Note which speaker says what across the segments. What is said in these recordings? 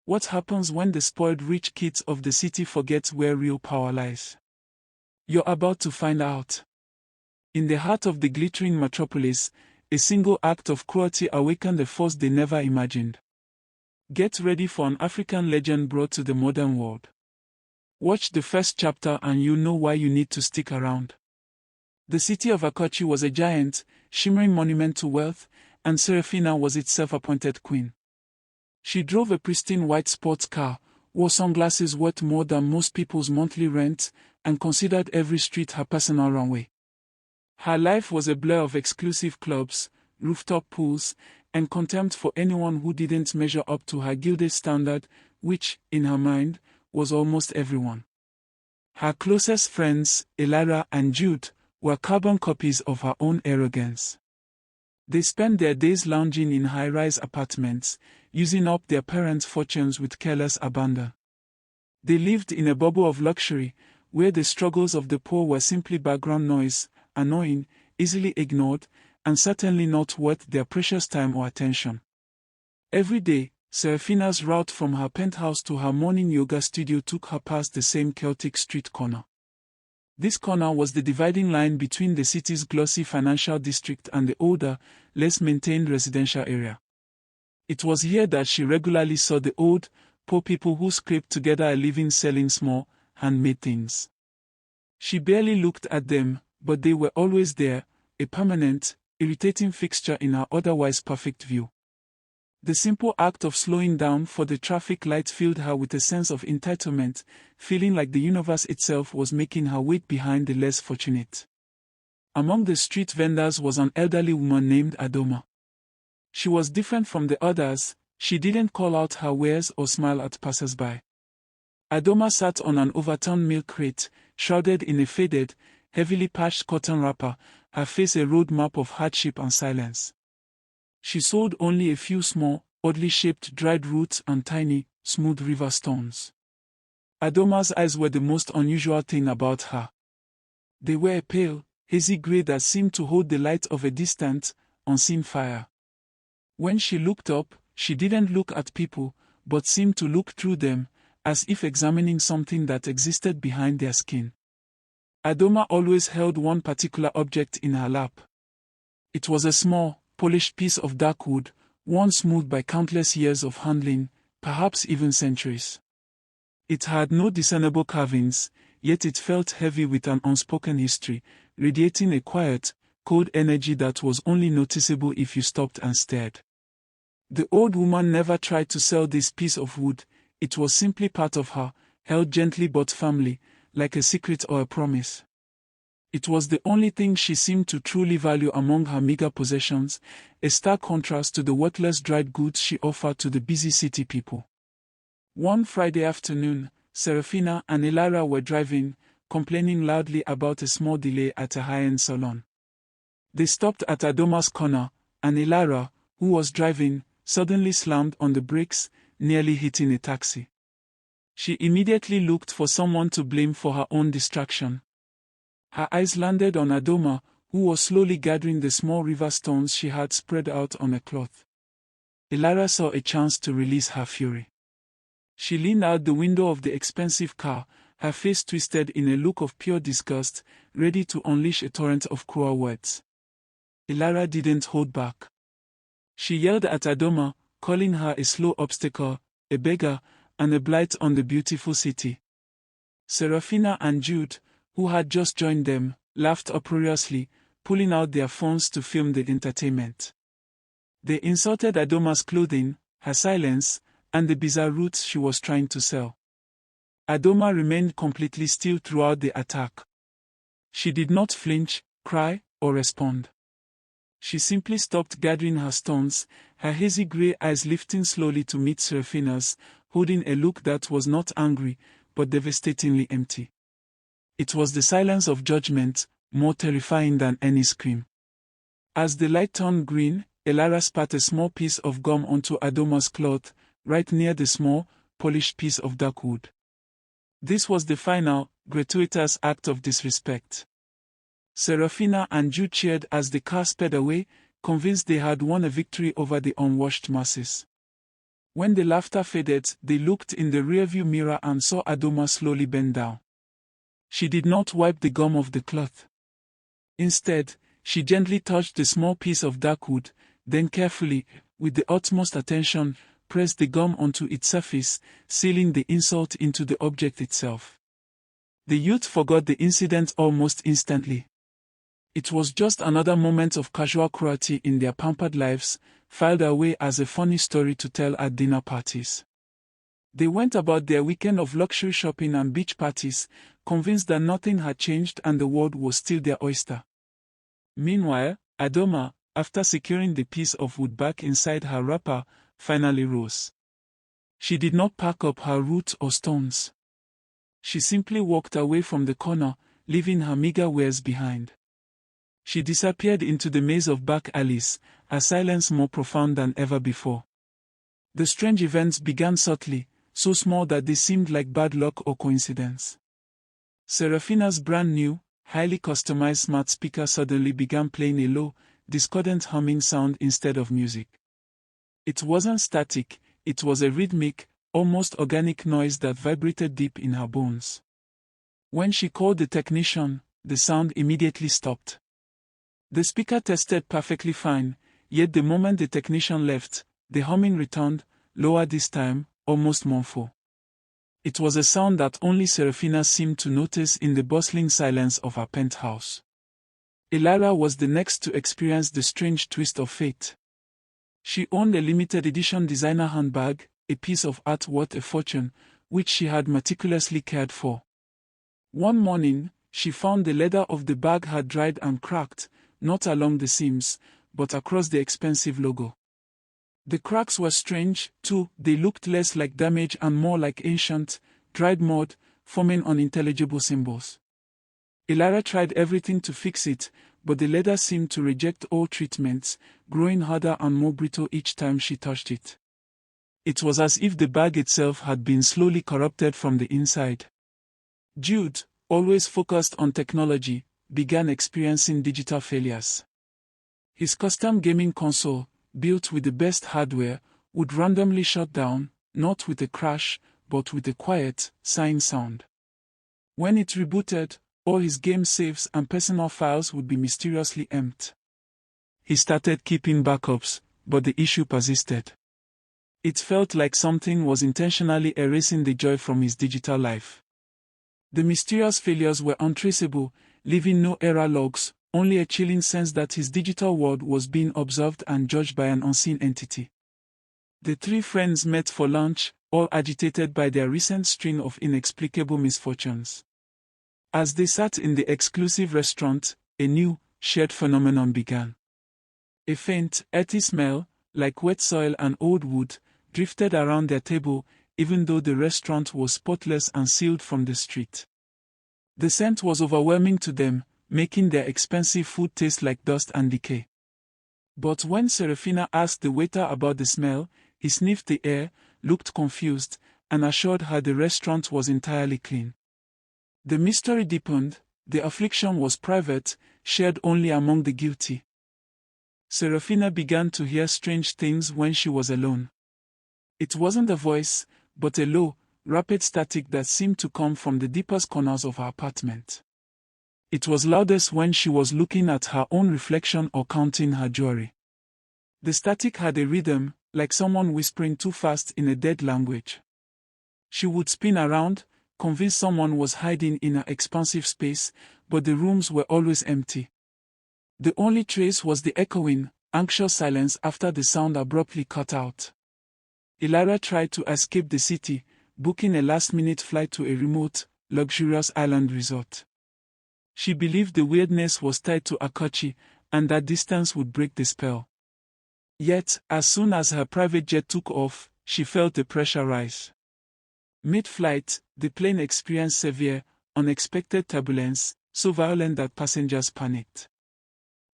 Speaker 1: What happens when the spoiled rich kids of the city forget where real power lies? You're about to find out. In the heart of the glittering metropolis, a single act of cruelty awakened a force they never imagined. Get ready for an African legend brought to the modern world. Watch the first chapter and you'll know why you need to stick around. The city of Akochi was a giant, shimmering monument to wealth, and Seraphina was its self-appointed queen. She drove a pristine white sports car, wore sunglasses worth more than most people's monthly rent, and considered every street her personal runway. Her life was a blur of exclusive clubs, rooftop pools, and contempt for anyone who didn't measure up to her gilded standard, which, in her mind, was almost everyone. Her closest friends, Elira and Jude, were carbon copies of her own arrogance. They spent their days lounging in high-rise apartments, using up their parents' fortunes with careless abandon. They lived in a bubble of luxury, where the struggles of the poor were simply background noise, annoying, easily ignored, and certainly not worth their precious time or attention. Every day, Seraphina's route from her penthouse to her morning yoga studio took her past the same chaotic street corner. This corner was the dividing line between the city's glossy financial district and the older, less maintained residential area. It was here that she regularly saw the old, poor people who scraped together a living selling small, handmade things. She barely looked at them, but they were always there, a permanent, irritating fixture in her otherwise perfect view. The simple act of slowing down for the traffic light filled her with a sense of entitlement, feeling like the universe itself was making her wait behind the less fortunate. Among the street vendors was an elderly woman named Adoma. She was different from the others. She didn't call out her wares or smile at passers-by. Adoma sat on an overturned milk crate, shrouded in a faded, heavily patched cotton wrapper, her face a road map of hardship and silence. She sold only a few small, oddly shaped dried roots and tiny, smooth river stones. Adoma's eyes were the most unusual thing about her. They were a pale, hazy gray that seemed to hold the light of a distant, unseen fire. When she looked up, she didn't look at people, but seemed to look through them, as if examining something that existed behind their skin. Adoma always held one particular object in her lap. It was a small, polished piece of dark wood, worn smooth by countless years of handling, perhaps even centuries. It had no discernible carvings, yet it felt heavy with an unspoken history, radiating a quiet, cold energy that was only noticeable if you stopped and stared. The old woman never tried to sell this piece of wood. It was simply part of her, held gently but firmly, like a secret or a promise. It was the only thing she seemed to truly value among her meager possessions, a stark contrast to the worthless dried goods she offered to the busy city people. One Friday afternoon, Seraphina and Elira were driving, complaining loudly about a small delay at a high-end salon. They stopped at Adoma's corner, and Elira, who was driving, suddenly slammed on the brakes, nearly hitting a taxi. She immediately looked for someone to blame for her own distraction. Her eyes landed on Adoma, who was slowly gathering the small river stones she had spread out on a cloth. Elira saw a chance to release her fury. She leaned out the window of the expensive car, her face twisted in a look of pure disgust, ready to unleash a torrent of cruel words. Elira didn't hold back. She yelled at Adoma, calling her a slow obstacle, a beggar, and a blight on the beautiful city. Seraphina and Jude, who had just joined them, laughed uproariously, pulling out their phones to film the entertainment. They insulted Adoma's clothing, her silence, and the bizarre roots she was trying to sell. Adoma remained completely still throughout the attack. She did not flinch, cry, or respond. She simply stopped gathering her stones, her hazy grey eyes lifting slowly to meet Seraphina's, holding a look that was not angry, but devastatingly empty. It was the silence of judgment, more terrifying than any scream. As the light turned green, Elira spat a small piece of gum onto Adoma's cloth, right near the small, polished piece of dark wood. This was the final, gratuitous act of disrespect. Seraphina and Jude cheered as the car sped away, convinced they had won a victory over the unwashed masses. When the laughter faded, they looked in the rearview mirror and saw Adoma slowly bend down. She did not wipe the gum off the cloth. Instead, she gently touched the small piece of dark wood, then carefully, with the utmost attention, pressed the gum onto its surface, sealing the insult into the object itself. The youth forgot the incident almost instantly. It was just another moment of casual cruelty in their pampered lives, filed away as a funny story to tell at dinner parties. They went about their weekend of luxury shopping and beach parties, convinced that nothing had changed and the world was still their oyster. Meanwhile, Adoma, after securing the piece of wood back inside her wrapper, finally rose. She did not pack up her roots or stones. She simply walked away from the corner, leaving her meager wares behind. She disappeared into the maze of back alleys, a silence more profound than ever before. The strange events began subtly, so small that they seemed like bad luck or coincidence. Seraphina's brand new, highly customized smart speaker suddenly began playing a low, discordant humming sound instead of music. It wasn't static, it was a rhythmic, almost organic noise that vibrated deep in her bones. When she called the technician, the sound immediately stopped. The speaker tested perfectly fine, yet the moment the technician left, the humming returned, lower this time, almost mournful. It was a sound that only Seraphina seemed to notice in the bustling silence of her penthouse. Elara was the next to experience the strange twist of fate. She owned a limited edition designer handbag, a piece of art worth a fortune, which she had meticulously cared for. One morning, she found the leather of the bag had dried and cracked, not along the seams, but across the expensive logo. The cracks were strange, too. They looked less like damage and more like ancient, dried mud, forming unintelligible symbols. Elara tried everything to fix it, but the leather seemed to reject all treatments, growing harder and more brittle each time she touched it. It was as if the bag itself had been slowly corrupted from the inside. Jude, always focused on technology, began experiencing digital failures. His custom gaming console, built with the best hardware, would randomly shut down, not with a crash, but with a quiet, sighing sound. When it rebooted, all his game saves and personal files would be mysteriously empty. He started keeping backups, but the issue persisted. It felt like something was intentionally erasing the joy from his digital life. The mysterious failures were untraceable, leaving no error logs, only a chilling sense that his digital world was being observed and judged by an unseen entity. The three friends met for lunch, all agitated by their recent string of inexplicable misfortunes. As they sat in the exclusive restaurant, a new, shared phenomenon began. A faint, earthy smell, like wet soil and old wood, drifted around their table, even though the restaurant was spotless and sealed from the street. The scent was overwhelming to them, making their expensive food taste like dust and decay. But when Seraphina asked the waiter about the smell, he sniffed the air, looked confused, and assured her the restaurant was entirely clean. The mystery deepened. The affliction was private, shared only among the guilty. Seraphina began to hear strange things when she was alone. It wasn't a voice, but a low, rapid static that seemed to come from the deepest corners of her apartment. It was loudest when she was looking at her own reflection or counting her jewelry. The static had a rhythm, like someone whispering too fast in a dead language. She would spin around, convinced someone was hiding in her expansive space, but the rooms were always empty. The only trace was the echoing, anxious silence after the sound abruptly cut out. Elara tried to escape the city, booking a last-minute flight to a remote, luxurious island resort. She believed the weirdness was tied to Akachi, and that distance would break the spell. Yet, as soon as her private jet took off, she felt the pressure rise. Mid-flight, the plane experienced severe, unexpected turbulence, so violent that passengers panicked.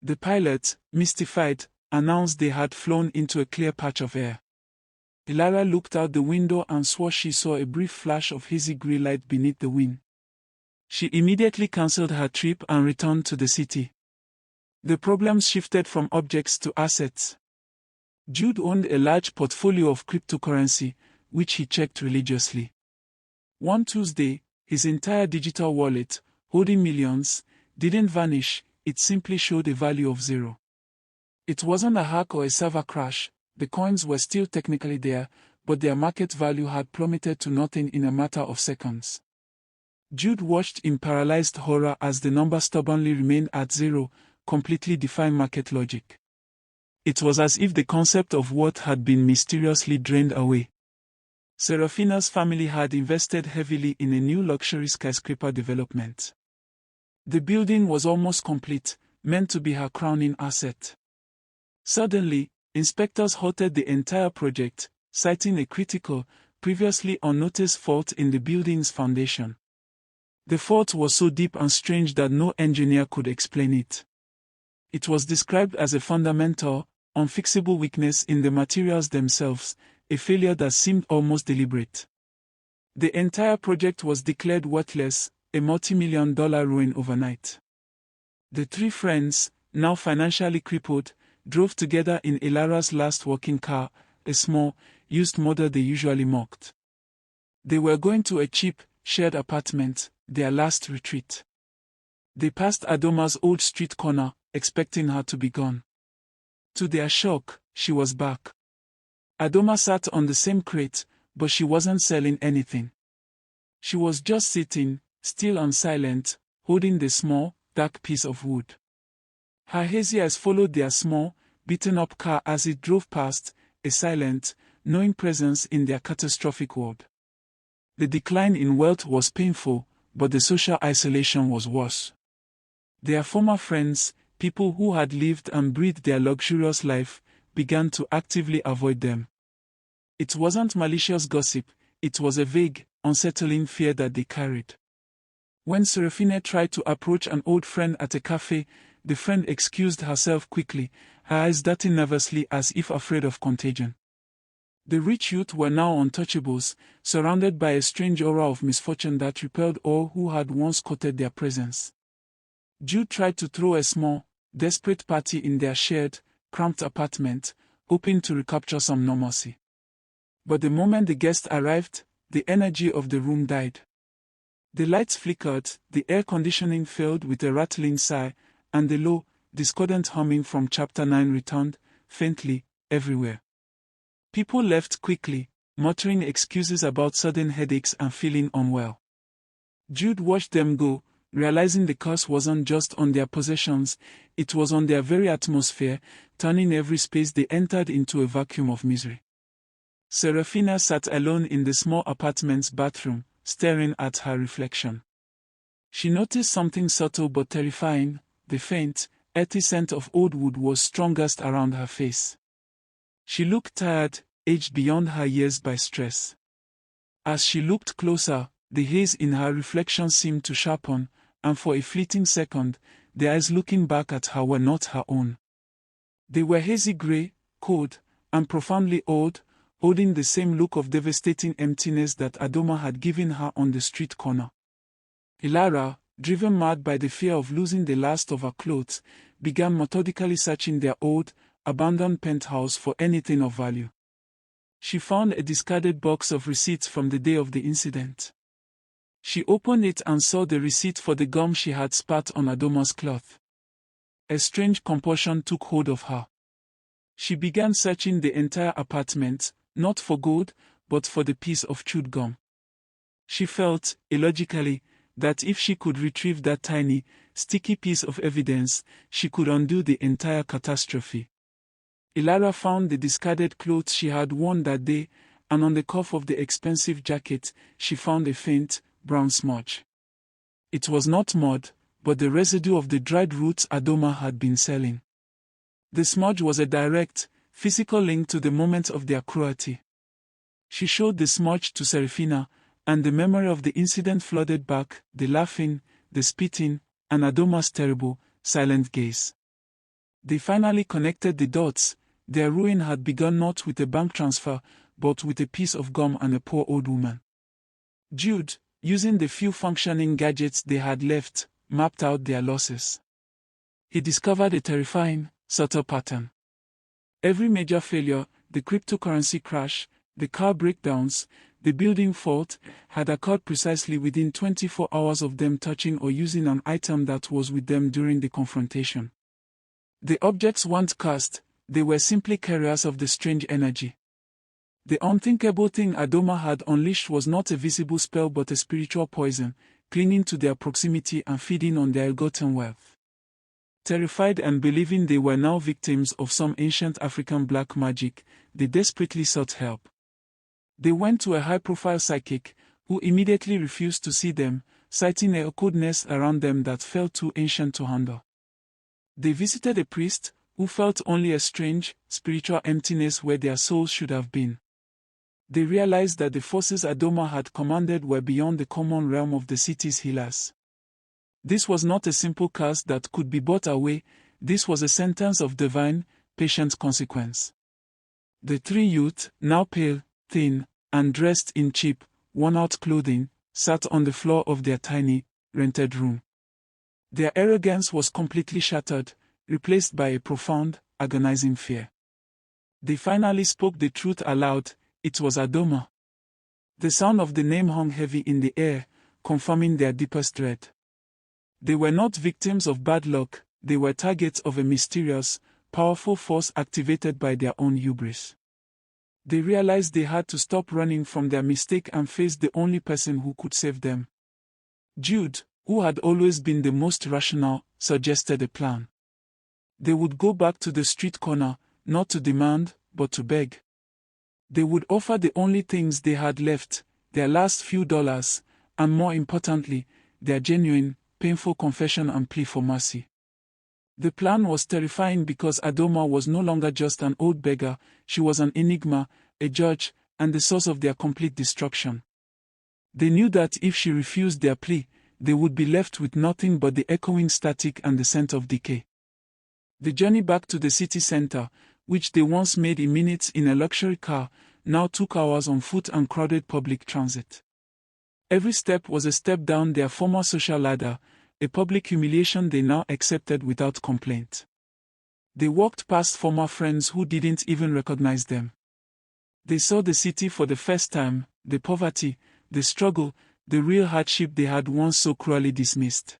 Speaker 1: The pilot, mystified, announced they had flown into a clear patch of air. Elara looked out the window and swore she saw a brief flash of hazy grey light beneath the wing. She immediately cancelled her trip and returned to the city. The problems shifted from objects to assets. Jude owned a large portfolio of cryptocurrency, which he checked religiously. One Tuesday, his entire digital wallet, holding millions, didn't vanish, it simply showed a value of 0. It wasn't a hack or a server crash, the coins were still technically there, but their market value had plummeted to nothing in a matter of seconds. Jude watched in paralyzed horror as the number stubbornly remained at 0, completely defying market logic. It was as if the concept of worth had been mysteriously drained away. Serafina's family had invested heavily in a new luxury skyscraper development. The building was almost complete, meant to be her crowning asset. Suddenly, inspectors halted the entire project, citing a critical, previously unnoticed fault in the building's foundation. The fault was so deep and strange that no engineer could explain it. It was described as a fundamental, unfixable weakness in the materials themselves, a failure that seemed almost deliberate. The entire project was declared worthless, a multi-million-dollar ruin overnight. The three friends, now financially crippled, drove together in Ilara's last working car, a small, used model they usually mocked. They were going to a cheap, shared apartment, their last retreat. They passed Adoma's old street corner, expecting her to be gone. To their shock, she was back. Adoma sat on the same crate, but she wasn't selling anything. She was just sitting, still and silent, holding the small, dark piece of wood. Her hazy eyes followed their small, beaten-up car as it drove past, a silent, knowing presence in their catastrophic world. The decline in wealth was painful, but the social isolation was worse. Their former friends, people who had lived and breathed their luxurious life, began to actively avoid them. It wasn't malicious gossip, it was a vague, unsettling fear that they carried. When Serafina tried to approach an old friend at a cafe, the friend excused herself quickly, her eyes darting nervously as if afraid of contagion. The rich youth were now untouchables, surrounded by a strange aura of misfortune that repelled all who had once courted their presence. Jude tried to throw a small, desperate party in their shared, cramped apartment, hoping to recapture some normalcy. But the moment the guests arrived, the energy of the room died. The lights flickered, the air conditioning failed with a rattling sigh, and the low, discordant humming from Chapter 9 returned, faintly, everywhere. People left quickly, muttering excuses about sudden headaches and feeling unwell. Jude watched them go, realizing the curse wasn't just on their possessions, it was on their very atmosphere, turning every space they entered into a vacuum of misery. Serafina sat alone in the small apartment's bathroom, staring at her reflection. She noticed something subtle but terrifying. The faint, earthy scent of old wood was strongest around her face. She looked tired, aged beyond her years by stress. As she looked closer, the haze in her reflection seemed to sharpen, and for a fleeting second, the eyes looking back at her were not her own. They were hazy gray, cold, and profoundly old, holding the same look of devastating emptiness that Adoma had given her on the street corner. Ilara, driven mad by the fear of losing the last of her clothes, began methodically searching their old, abandoned penthouse for anything of value. She found a discarded box of receipts from the day of the incident. She opened it and saw the receipt for the gum she had spat on Adoma's cloth. A strange compulsion took hold of her. She began searching the entire apartment, not for gold, but for the piece of chewed gum. She felt, illogically, that if she could retrieve that tiny, sticky piece of evidence, she could undo the entire catastrophe. Ilara found the discarded clothes she had worn that day, and on the cuff of the expensive jacket, she found a faint, brown smudge. It was not mud, but the residue of the dried roots Adoma had been selling. The smudge was a direct, physical link to the moment of their cruelty. She showed the smudge to Serafina, and the memory of the incident flooded back, the laughing, the spitting, and Adoma's terrible, silent gaze. They finally connected the dots. Their ruin had begun not with a bank transfer, but with a piece of gum and a poor old woman. Jude, using the few functioning gadgets they had left, mapped out their losses. He discovered a terrifying, subtle pattern. Every major failure, the cryptocurrency crash, the car breakdowns, the building fault, had occurred precisely within 24 hours of them touching or using an item that was with them during the confrontation. The objects weren't cursed, they were simply carriers of the strange energy. The unthinkable thing Adoma had unleashed was not a visible spell but a spiritual poison, clinging to their proximity and feeding on their ill-gotten wealth. Terrified and believing they were now victims of some ancient African black magic, they desperately sought help. They went to a high-profile psychic, who immediately refused to see them, citing a coldness around them that felt too ancient to handle. They visited a priest, who felt only a strange, spiritual emptiness where their souls should have been. They realized that the forces Adoma had commanded were beyond the common realm of the city's healers. This was not a simple curse that could be bought away, this was a sentence of divine, patient consequence. The three youths, now pale, thin, and dressed in cheap, worn-out clothing, sat on the floor of their tiny, rented room. Their arrogance was completely shattered, replaced by a profound, agonizing fear. They finally spoke the truth aloud. It was Adoma. The sound of the name hung heavy in the air, confirming their deepest dread. They were not victims of bad luck, they were targets of a mysterious, powerful force activated by their own hubris. They realized they had to stop running from their mistake and face the only person who could save them. Jude, who had always been the most rational, suggested a plan. They would go back to the street corner, not to demand, but to beg. They would offer the only things they had left, their last few dollars, and more importantly, their genuine, painful confession and plea for mercy. The plan was terrifying because Adoma was no longer just an old beggar, she was an enigma, a judge, and the source of their complete destruction. They knew that if she refused their plea, they would be left with nothing but the echoing static and the scent of decay. The journey back to the city center, which they once made in minutes in a luxury car, now took hours on foot and crowded public transit. Every step was a step down their former social ladder, a public humiliation they now accepted without complaint. They walked past former friends who didn't even recognize them. They saw the city for the first time, the poverty, the struggle, the real hardship they had once so cruelly dismissed.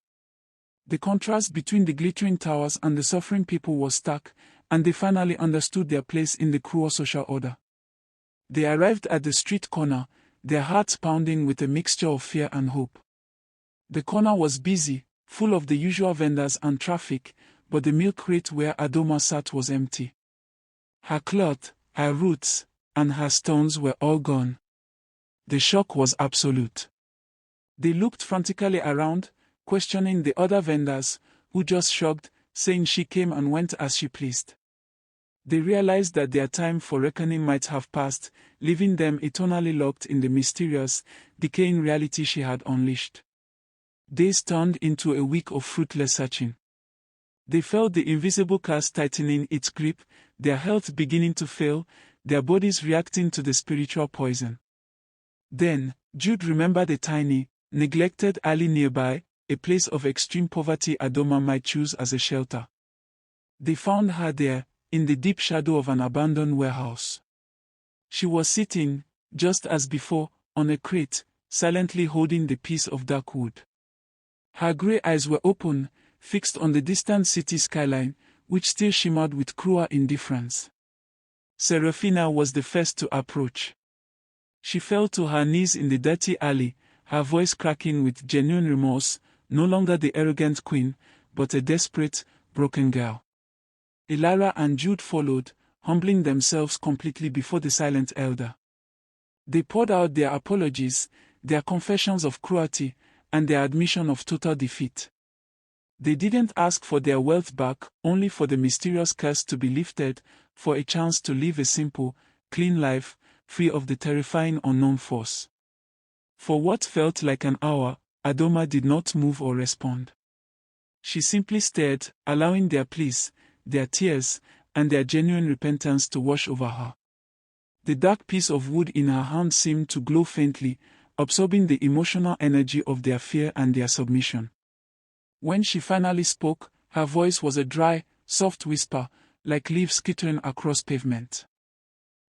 Speaker 1: The contrast between the glittering towers and the suffering people was stark, and they finally understood their place in the cruel social order. They arrived at the street corner, their hearts pounding with a mixture of fear and hope. The corner was busy, full of the usual vendors and traffic, but the milk crate where Adoma sat was empty. Her cloth, her roots, and her stones were all gone. The shock was absolute. They looked frantically around, questioning the other vendors, who just shrugged, saying she came and went as she pleased. They realized that their time for reckoning might have passed, leaving them eternally locked in the mysterious, decaying reality she had unleashed. Days turned into a week of fruitless searching. They felt the invisible curse tightening its grip, their health beginning to fail, their bodies reacting to the spiritual poison. Then, Jude remembered a tiny, neglected alley nearby, a place of extreme poverty Adoma might choose as a shelter. They found her there, in the deep shadow of an abandoned warehouse. She was sitting, just as before, on a crate, silently holding the piece of dark wood. Her grey eyes were open, fixed on the distant city skyline, which still shimmered with cruel indifference. Serafina was the first to approach. She fell to her knees in the dirty alley, her voice cracking with genuine remorse, no longer the arrogant queen, but a desperate, broken girl. Ilara and Jude followed, humbling themselves completely before the silent elder. They poured out their apologies, their confessions of cruelty, and their admission of total defeat. They didn't ask for their wealth back, only for the mysterious curse to be lifted, for a chance to live a simple, clean life, free of the terrifying unknown force. For what felt like an hour, Adoma did not move or respond. She simply stared, allowing their pleas, their tears, and their genuine repentance to wash over her. The dark piece of wood in her hand seemed to glow faintly, absorbing the emotional energy of their fear and their submission. When she finally spoke, her voice was a dry, soft whisper, like leaves skittering across pavement.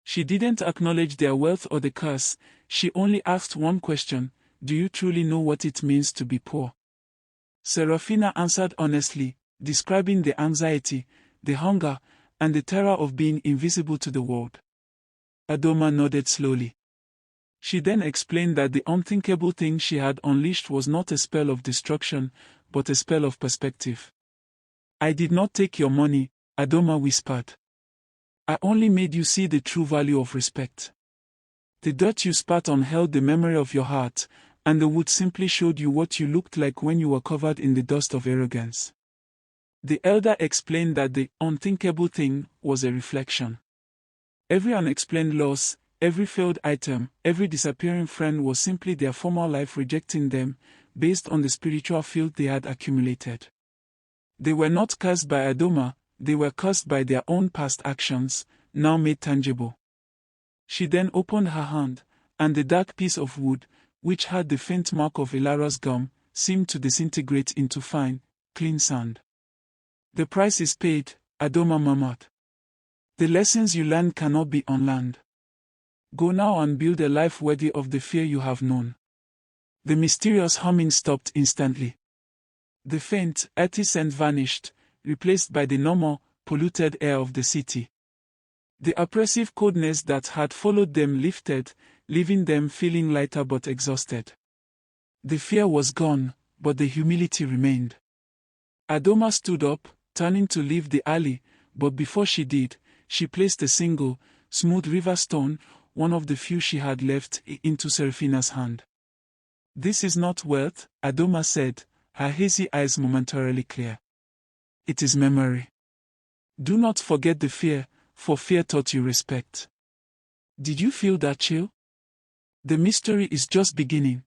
Speaker 1: She didn't acknowledge their wealth or the curse, she only asked one question: do you truly know what it means to be poor? Serafina answered honestly, describing the anxiety, the hunger, and the terror of being invisible to the world. Adoma nodded slowly. She then explained that the unthinkable thing she had unleashed was not a spell of destruction, but a spell of perspective. I did not take your money, Adoma whispered. I only made you see the true value of respect. The dirt you spat on held the memory of your heart, and the wood simply showed you what you looked like when you were covered in the dust of arrogance. The elder explained that the unthinkable thing was a reflection. Every unexplained loss, every failed item, every disappearing friend was simply their former life rejecting them, based on the spiritual filth they had accumulated. They were not cursed by Adoma, they were cursed by their own past actions, now made tangible. She then opened her hand, and the dark piece of wood, which had the faint mark of Ilara's gum, seemed to disintegrate into fine, clean sand. The price is paid, Adoma murmured. The lessons you learned cannot be unlearned. Go now and build a life worthy of the fear you have known. The mysterious humming stopped instantly. The faint, earthy scent vanished, replaced by the normal, polluted air of the city. The oppressive coldness that had followed them lifted, leaving them feeling lighter but exhausted. The fear was gone, but the humility remained. Adoma stood up, turning to leave the alley, but before she did, she placed a single, smooth river stone, one of the few she had left, into Serafina's hand. This is not wealth, Adoma said, her hazy eyes momentarily clear. It is memory. Do not forget the fear, for fear taught you respect. Did you feel that chill? The mystery is just beginning.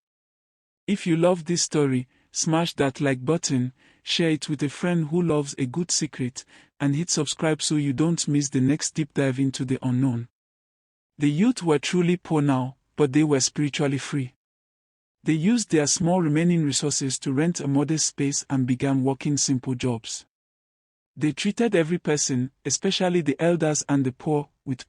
Speaker 1: If you love this story, smash that like button, share it with a friend who loves a good secret, and hit subscribe so you don't miss the next deep dive into the unknown. The youth were truly poor now, but they were spiritually free. They used their small remaining resources to rent a modest space and began working simple jobs. They treated every person, especially the elders and the poor, with